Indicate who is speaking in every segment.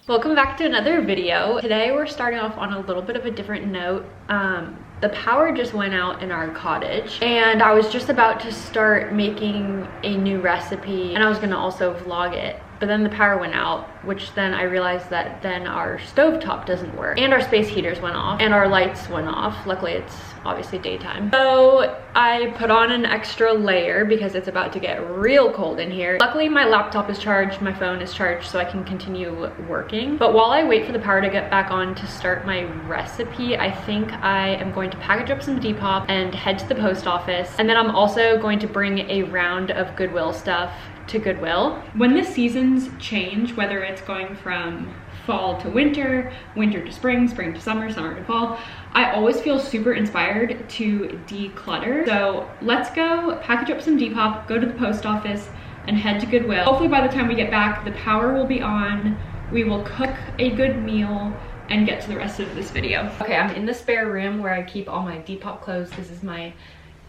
Speaker 1: Welcome back to another video. Today we're starting off on a little bit of a different note. The power just went out in our cottage and I was just about to start making a new recipe and I was gonna also vlog it. But then the power went out, which then I realized that then our stovetop doesn't work and our space heaters went off and our lights went off. Luckily it's obviously daytime. So I put on an extra layer because it's about to get real cold in here. Luckily my laptop is charged, my phone is charged, so I can continue working. But while I wait for the power to get back on to start my recipe, I think I am going to package up some Depop and head to the post office. And then I'm also going to bring a round of Goodwill stuff to Goodwill. When the seasons change, whether it's going from fall to winter, winter to spring, spring to summer, summer to fall, I always feel super inspired to declutter. So let's go package up some Depop, go to the post office, and head to Goodwill. Hopefully by the time we get back, the power will be on, we will cook a good meal, and get to the rest of this video. Okay, I'm in the spare room where I keep all my Depop clothes. This is my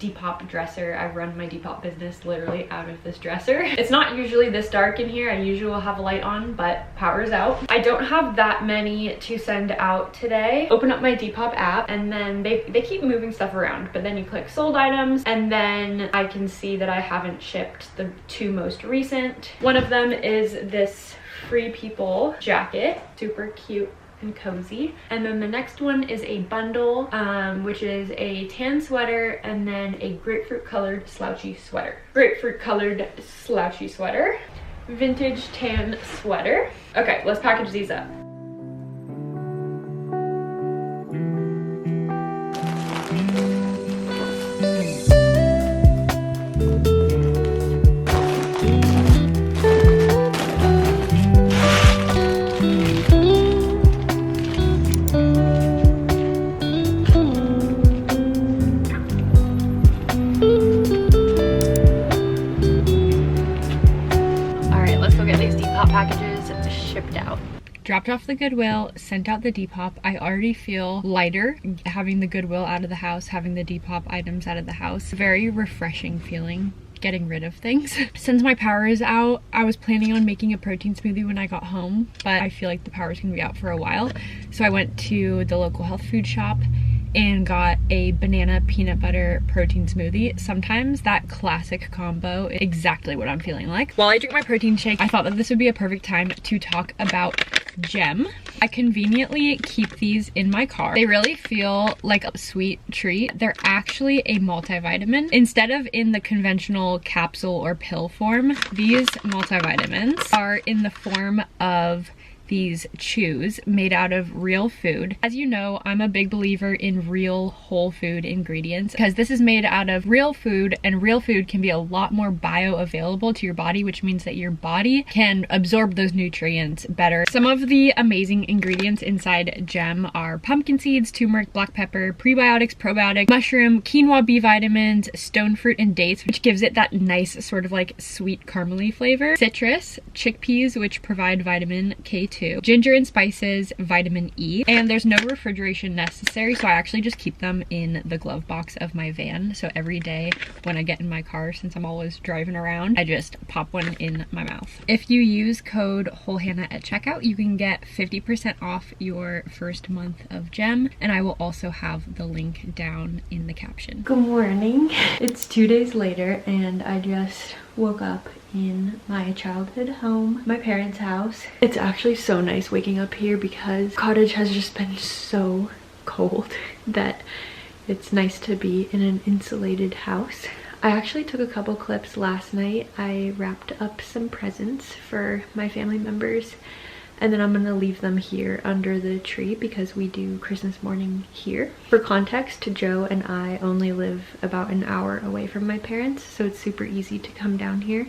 Speaker 1: Depop dresser. I run my Depop business literally out of this dresser. It's not usually this dark in here. I usually will have a light on, but power's out. I don't have that many to send out today. Open up my Depop app and then they keep moving stuff around, but then you click sold items and then I can see that I haven't shipped the two most recent. One of them is this Free People jacket, super cute and cozy. And then the next one is a bundle, which is a tan sweater and then a grapefruit colored slouchy sweater. Grapefruit colored slouchy sweater. Vintage tan sweater. Okay, let's package these up. Packages shipped out. Dropped off the Goodwill, sent out the Depop. I already feel lighter having the Goodwill out of the house, having the Depop items out of the house. Very refreshing feeling, getting rid of things. Since my power is out, I was planning on making a protein smoothie when I got home, but I feel like the power's gonna be out for a while. So I went to the local health food shop and got a banana peanut butter protein smoothie. Sometimes that classic combo is exactly what I'm feeling like. While I drink my protein shake, I thought that this would be a perfect time to talk about Gem. I conveniently keep these in my car. They really feel like a sweet treat. They're actually a multivitamin. Instead of in the conventional capsule or pill form, these multivitamins are in the form of these chews made out of real food. As you know, I'm a big believer in real whole food ingredients because this is made out of real food and real food can be a lot more bioavailable to your body, which means that your body can absorb those nutrients better. Some of the amazing ingredients inside Gem are pumpkin seeds, turmeric, black pepper, prebiotics, probiotics, mushroom, quinoa B vitamins, stone fruit, and dates, which gives it that nice sort of like sweet caramely flavor, citrus, chickpeas, which provide vitamin K2, ginger and spices, vitamin E, and there's no refrigeration necessary, so I actually just keep them in the glove box of my van. So every day when I get in my car, since I'm always driving around, I just pop one in my mouth. If you use code WHOLEHANNA at checkout, you can get 50% off your first month of Gem, and I will also have the link down in the caption. Good morning. It's 2 days later and I just woke up in my childhood home, my parents' house. It's actually so nice waking up here because cottage has just been so cold that it's nice to be in an insulated house. I actually took a couple clips last night. I wrapped up some presents for my family members and then I'm gonna leave them here under the tree because we do Christmas morning here. For context, Joe and I only live about an hour away from my parents, so it's super easy to come down here.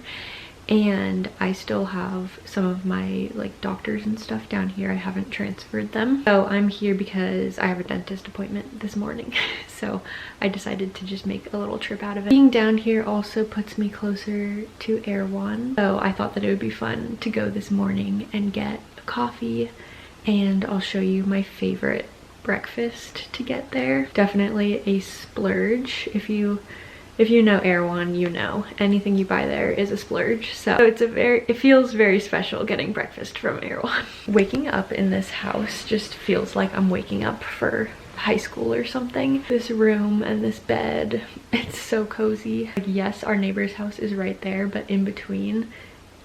Speaker 1: And I still have some of my like doctors and stuff down here. I haven't transferred them. So I'm here because I have a dentist appointment this morning. So I decided to just make a little trip out of it. Being down here also puts me closer to Erewhon. So I thought that it would be fun to go this morning and get a coffee, and I'll show you my favorite breakfast to get there. Definitely a splurge if you If you know Erewhon, you know anything you buy there is a splurge. So it feels very special getting breakfast from Erewhon. Waking up in this house just feels like I'm waking up for high school or something. This room and this bed, it's so cozy. Like, yes, our neighbor's house is right there, but in between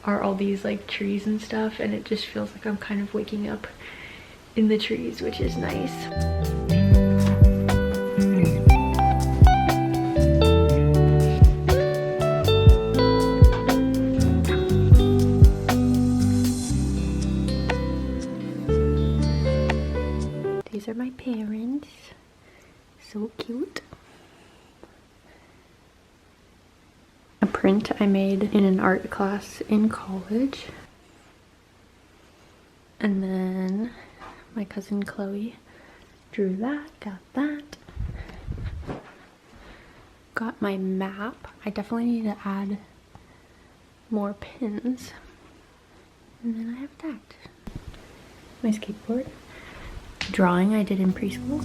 Speaker 1: are all these like trees and stuff, and it just feels like I'm kind of waking up in the trees, which is nice. These are my parents. So cute. A print I made in an art class in college. And then my cousin Chloe drew that, got that. Got my map. I definitely need to add more pins. And then I have that. My skateboard. Drawing I did in preschool.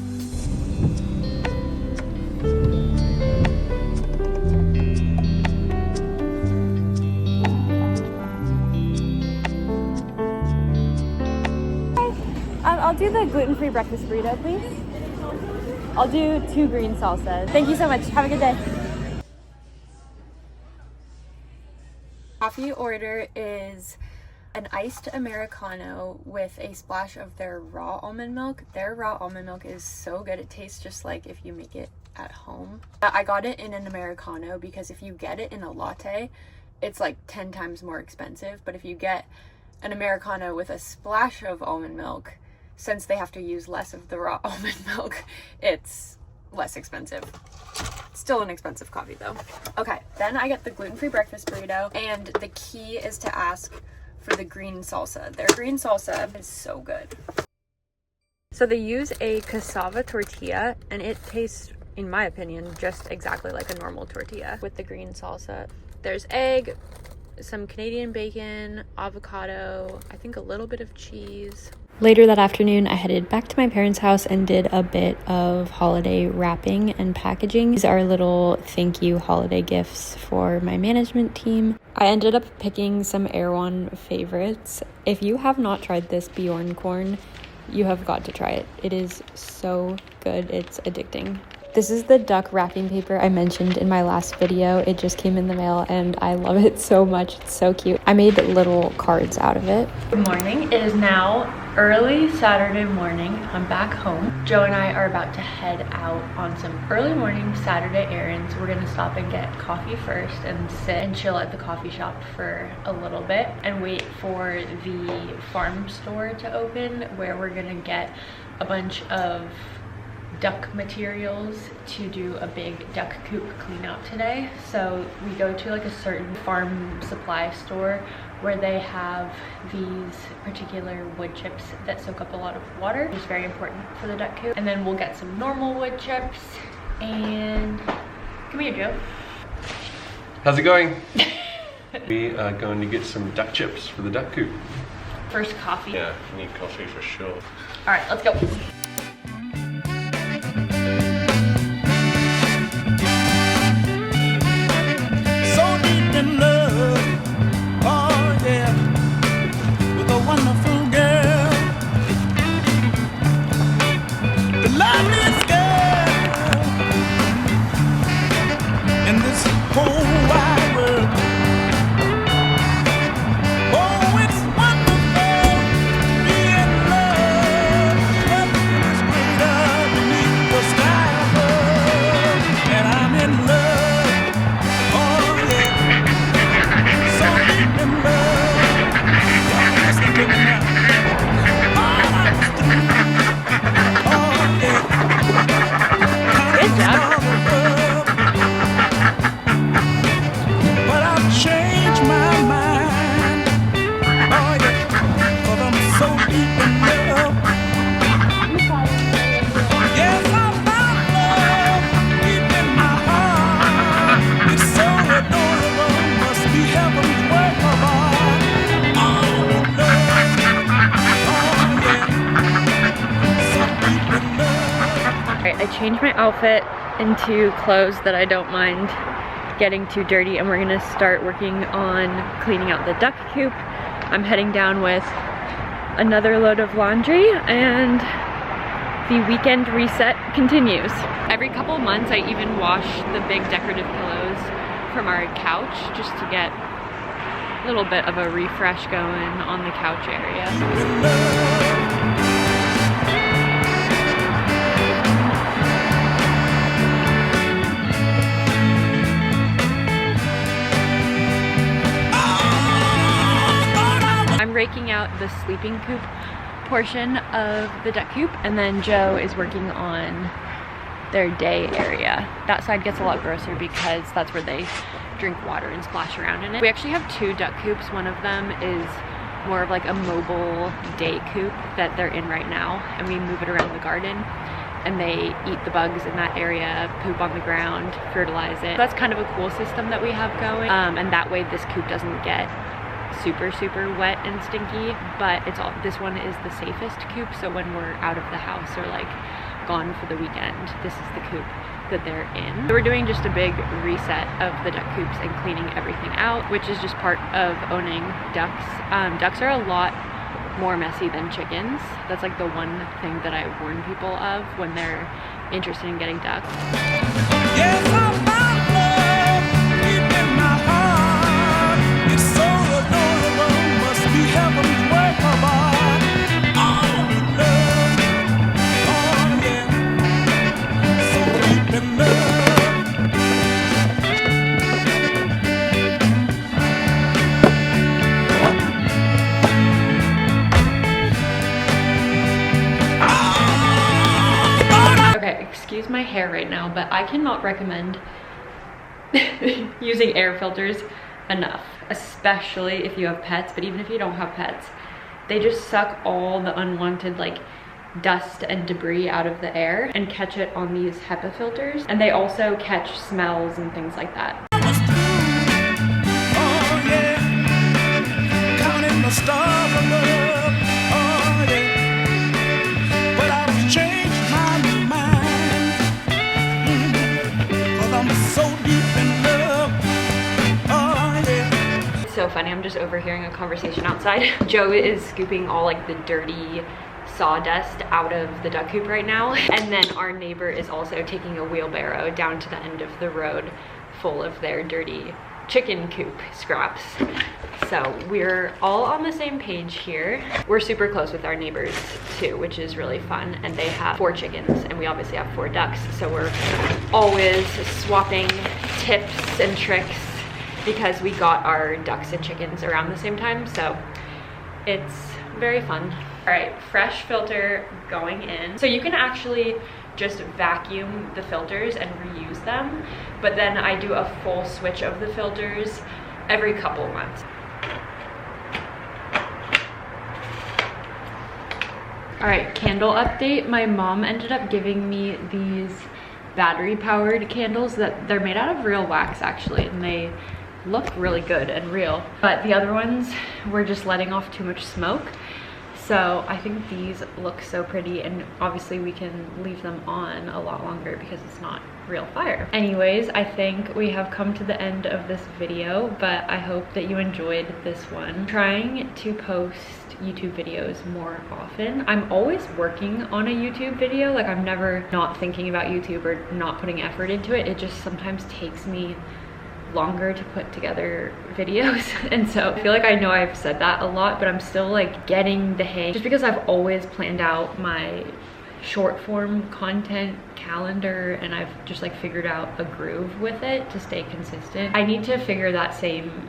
Speaker 2: I'll do the gluten-free breakfast burrito, please. I'll do 2 green salsas. Thank you so much. Have a good day. Coffee order is an iced Americano with a splash of their raw almond milk. Their raw almond milk is so good. It tastes just like if you make it at home. I got it in an Americano because if you get it in a latte, it's like 10 times more expensive. But if you get an Americano with a splash of almond milk, since they have to use less of the raw almond milk, it's less expensive. Still an expensive coffee though. Okay, then I get the gluten-free breakfast burrito, and the key is to ask for the green salsa. Their green salsa is so good. So they use a cassava tortilla, and it tastes, in my opinion, just exactly like a normal tortilla with the green salsa. There's egg, some Canadian bacon, avocado, I think a little bit of cheese. Later that afternoon, I headed back to my parents' house and did a bit of holiday wrapping and packaging. These are little thank you holiday gifts for my management team. I ended up picking some Erewhon favorites. If you have not tried this Bjorn corn, you have got to try it. It is so good. It's addicting. This is the duck wrapping paper I mentioned in my last video. It just came in the mail and I love it so much. It's so cute. I made little cards out of it. Good morning. It is now early Saturday morning. I'm back home. Joe and I are about to head out on some early morning Saturday errands. We're gonna stop and get coffee first and sit and chill at the coffee shop for a little bit and wait for the farm store to open, where we're gonna get a bunch of duck materials to do a big duck coop clean out today. So we go to like a certain farm supply store where they have these particular wood chips that soak up a lot of water, which is very important for the duck coop. And then we'll get some normal wood chips. And come here, Joe.
Speaker 3: How's it going? We are going to get some duck chips for the duck coop.
Speaker 1: First coffee.
Speaker 3: Yeah, you need coffee for sure.
Speaker 1: All right, let's go. I changed my outfit into clothes that I don't mind getting too dirty, and we're gonna start working on cleaning out the duck coop. I'm heading down with another load of laundry, and the weekend reset continues. Every couple months I even wash the big decorative pillows from our couch just to get a little bit of a refresh going on the couch area. I'm raking out the sleeping coop portion of the duck coop, and then Joe is working on their day area. That side gets a lot grosser because that's where they drink water and splash around in it. We actually have 2 duck coops. One of them is more of like a mobile day coop that they're in right now, and we move it around the garden and they eat the bugs in that area, poop on the ground, fertilize it. That's kind of a cool system that we have going, and that way this coop doesn't get super wet and stinky, but this one is the safest coop, so when we're out of the house or like gone for the weekend, this is the coop that they're in. So we're doing just a big reset of the duck coops and cleaning everything out, which is just part of owning ducks. Ducks are a lot more messy than chickens. That's like the one thing that I warn people of when they're interested in getting ducks. Yes, I found love deep in my heart. It's so adorable, must be heaven's work of art. Excuse my hair right now, but I cannot recommend using air filters enough, especially if you have pets, but even if you don't have pets. They just suck all the unwanted like dust and debris out of the air and catch it on these HEPA filters, and they also catch smells and things like that. Oh, yeah. Counting the stars above. Oh, yeah. But I've changed my mind, 'cause I'm so deep in love. Oh, yeah. It's so funny, I'm just overhearing a conversation outside. Joe is scooping all like the dirty sawdust out of the duck coop right now, and then our neighbor is also taking a wheelbarrow down to the end of the road full of their dirty chicken coop scraps. So we're all on the same page here. We're super close with our neighbors too, which is really fun, and they have 4 chickens and we obviously have 4 ducks, so we're always swapping tips and tricks because we got our ducks and chickens around the same time, so it's very fun. All right, fresh filter going in. So you can actually just vacuum the filters and reuse them, but then I do a full switch of the filters every couple months. All right, candle update. My mom ended up giving me these battery powered candles that they're made out of real wax actually, and they look really good and real, but the other ones were just letting off too much smoke. So I think these look so pretty, and obviously we can leave them on a lot longer because it's not real fire. Anyways, I think we have come to the end of this video, but I hope that you enjoyed this one. I'm trying to post YouTube videos more often. I'm always working on a YouTube video. Like, I'm never not thinking about YouTube or not putting effort into it. It just sometimes takes me longer to put together videos, and so I feel like I know I've said that a lot, but I'm still like getting the hang, just because I've always planned out my short form content calendar and I've just like figured out a groove with it to stay consistent. I need to figure that same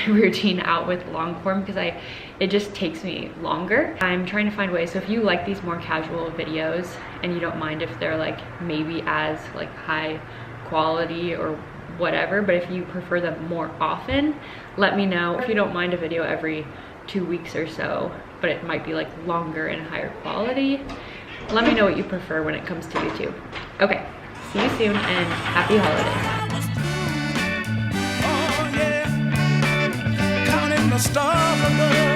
Speaker 1: routine out with long form because it just takes me longer. I'm trying to find ways, so if you like these more casual videos and you don't mind if they're like maybe as like high quality or whatever, but if you prefer them more often, let me know. If you don't mind a video every 2 weeks or so, but it might be like longer and higher quality, let me know what you prefer when it comes to YouTube. Okay, see you soon and happy holidays. Oh, yeah. Counting the stars above.